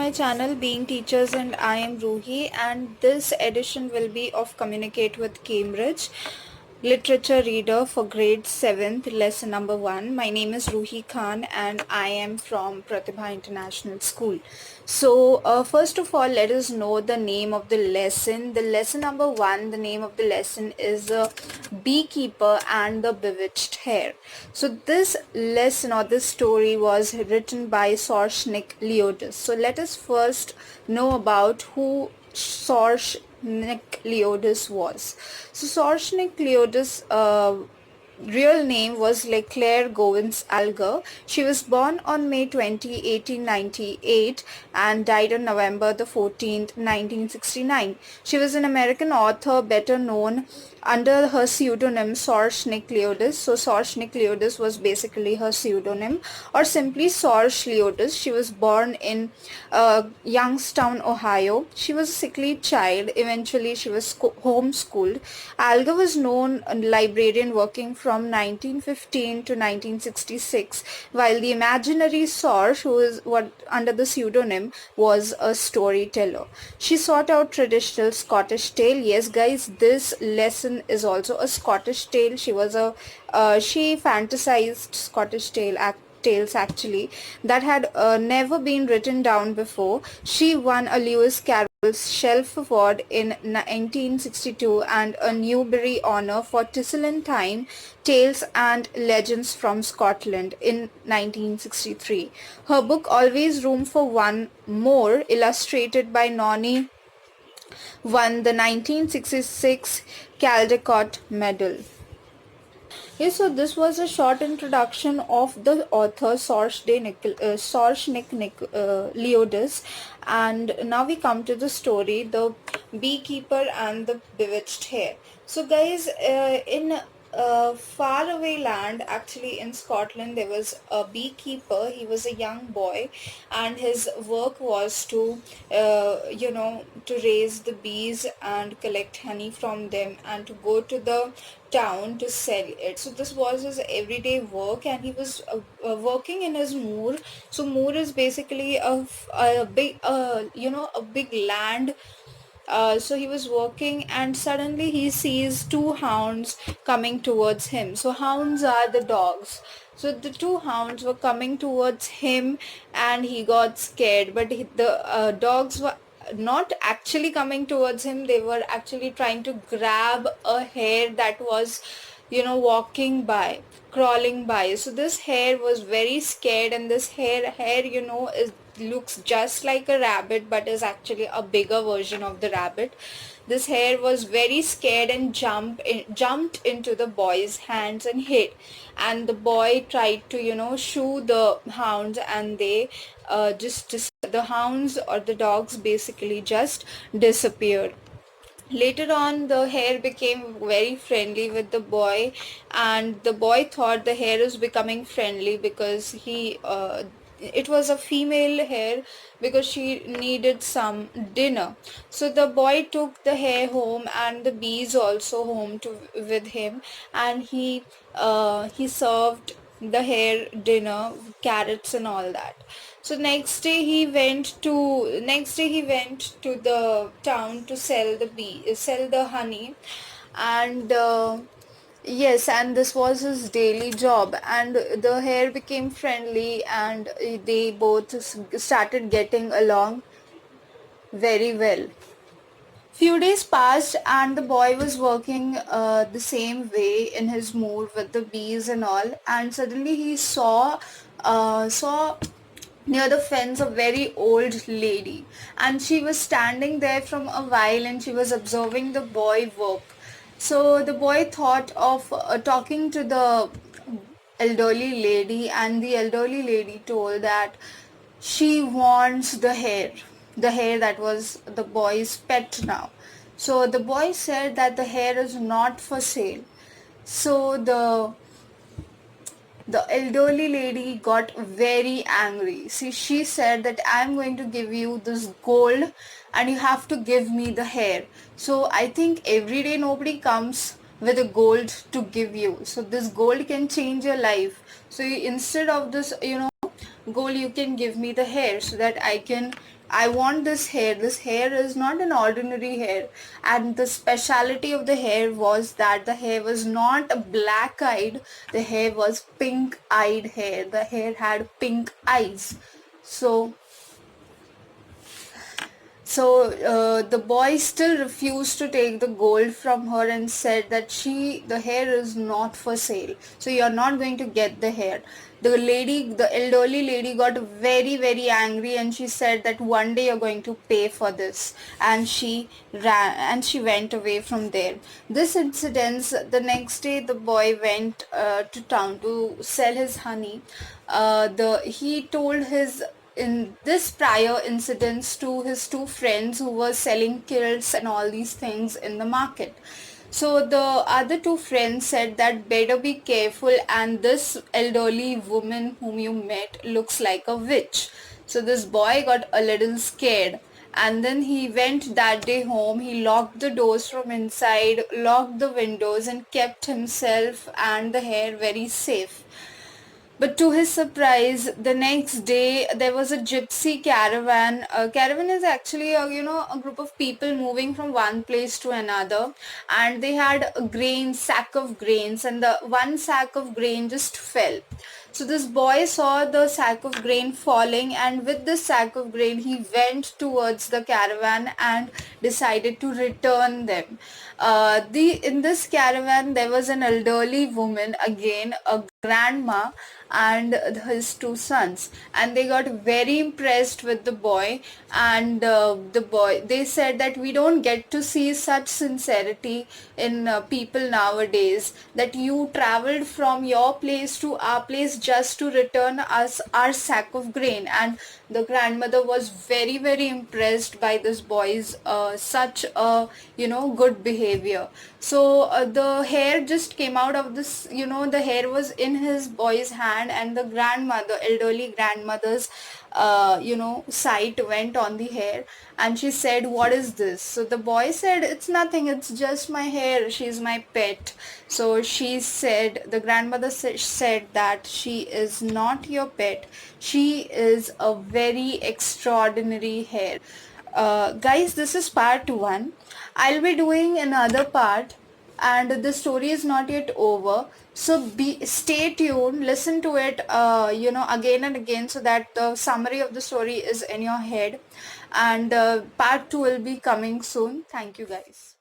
my channel Being Teachers, and I am Ruhi, and this edition will be of Communicate with Cambridge literature reader for grade 7th lesson number 1. My name is Ruhi Khan and I am from Pratibha International School. So first of all, let us know the name of the lesson. The lesson number 1, the name of the lesson is Beekeeper and the Bewitched Hare. So this lesson or this story was written by Sorshnik Leodis. So let us first know about who Sorshnik Leodis was. So Sorshnik Leodis real name was Claire Govins Alger. She was born on May 20, 1898 and died on November the 14th, 1969. She was an American author better known under her pseudonym Sorshnik Leodis. So Sorshnik Leodis was basically her pseudonym, or simply Sorsh Leodis. She was born in Youngstown, Ohio. She was a sickly child. Eventually she was homeschooled. Alger was known a librarian working from 1915 to 1966, while the imaginary Sorsh, who is what under the pseudonym, was a storyteller. She sought out traditional Scottish tale. Yes guys, this lesson is also a Scottish tale. She fantasized Scottish tales actually that had never been written down before. She won a Lewis Carroll's Shelf Award in 1962 and a Newbery Honour for Time Tales and Legends from Scotland in 1963. Her book Always Room for One More, illustrated by Nonnie, won the 1966 Caldecott Medal. Okay, so this was a short introduction of the author Sorshnik Leodis, and now we come to the story, The Beekeeper and the Bewitched Hare. So guys, in far away land, actually in Scotland, there was a beekeeper. He was a young boy and his work was to to raise the bees and collect honey from them and to go to the town to sell it. So this was his everyday work, and he was working in his moor. So moor is basically a big a big land. So he was working and suddenly he sees two hounds coming towards him. So hounds are the dogs. So the two hounds were coming towards him and he got scared, but the dogs were not actually coming towards him. They were actually trying to grab a hare that was walking by, crawling by. So this hare was very scared, and this hare looks just like a rabbit but is actually a bigger version of the rabbit. This hare was very scared and jumped into the boy's hands and hid, and the boy tried to shoo the hounds, and they the hounds or the dogs basically just disappeared. Later on, the hare became very friendly with the boy, and the boy thought the hare is becoming friendly because it was a female hare, because she needed some dinner. So the boy took the hare home and the bees also home with him, and he served the hare dinner, carrots and all that. So next day he went to the town to sell the honey, and yes, and this was his daily job, and the hare became friendly, and they both started getting along very well. Few days passed and the boy was working the same way in his moor with the bees and all, and suddenly he saw near the fence a very old lady, and she was standing there from a while and she was observing the boy work. So the boy thought of talking to the elderly lady, and the elderly lady told that she wants the hare that was the boy's pet now. So the boy said that the hare is not for sale. So the elderly lady got very angry. See, she said that I'm going to give you this gold and you have to give me the hare. So I think every day nobody comes with a gold to give you. So this gold can change your life. So instead of this, gold, you can give me the hare so that I can I want this hair. This hair is not an ordinary hair. And the speciality of the hair was that the hair was not black-eyed. The hair was pink-eyed hair. The hair had pink eyes. So the boy still refused to take the gold from her and said that the hair is not for sale. So you're not going to get the hair. The elderly lady got very, very angry and she said that one day you're going to pay for this. And she ran and she went away from there. This incident, the next day the boy went to town to sell his honey. He told his in this prior incidents to his two friends who were selling kilts and all these things in the market. So the other two friends said that better be careful, and this elderly woman whom you met looks like a witch. So this boy got a little scared, and then he went that day home. He locked the doors from inside, locked the windows, and kept himself and the hair very safe. But to his surprise, the next day there was a gypsy caravan. A caravan is actually a group of people moving from one place to another, and they had a sack of grains, and the one sack of grain just fell. So this boy saw the sack of grain falling, and with the sack of grain he went towards the caravan and decided to return them. In this caravan there was an elderly woman, again a grandma, and his two sons, and they got very impressed with the boy. And they said that we don't get to see such sincerity in people nowadays, that you traveled from your place to our place just to return us our sack of grain. And the grandmother was very, very impressed by this boy's such a good behavior. So the hair just came out of this, the hair was in his boy's hand, and the elderly grandmother's sight went on the hair, and she said, what is this? So the boy said, it's nothing, it's just my hair, she's my pet. So the grandmother said that she is not your pet, she is a very extraordinary hair. Guys, this is part 1. I'll be doing another part, and the story is not yet over. So stay tuned, listen to it again and again, so that the summary of the story is in your head. And part 2 will be coming soon. Thank you, guys.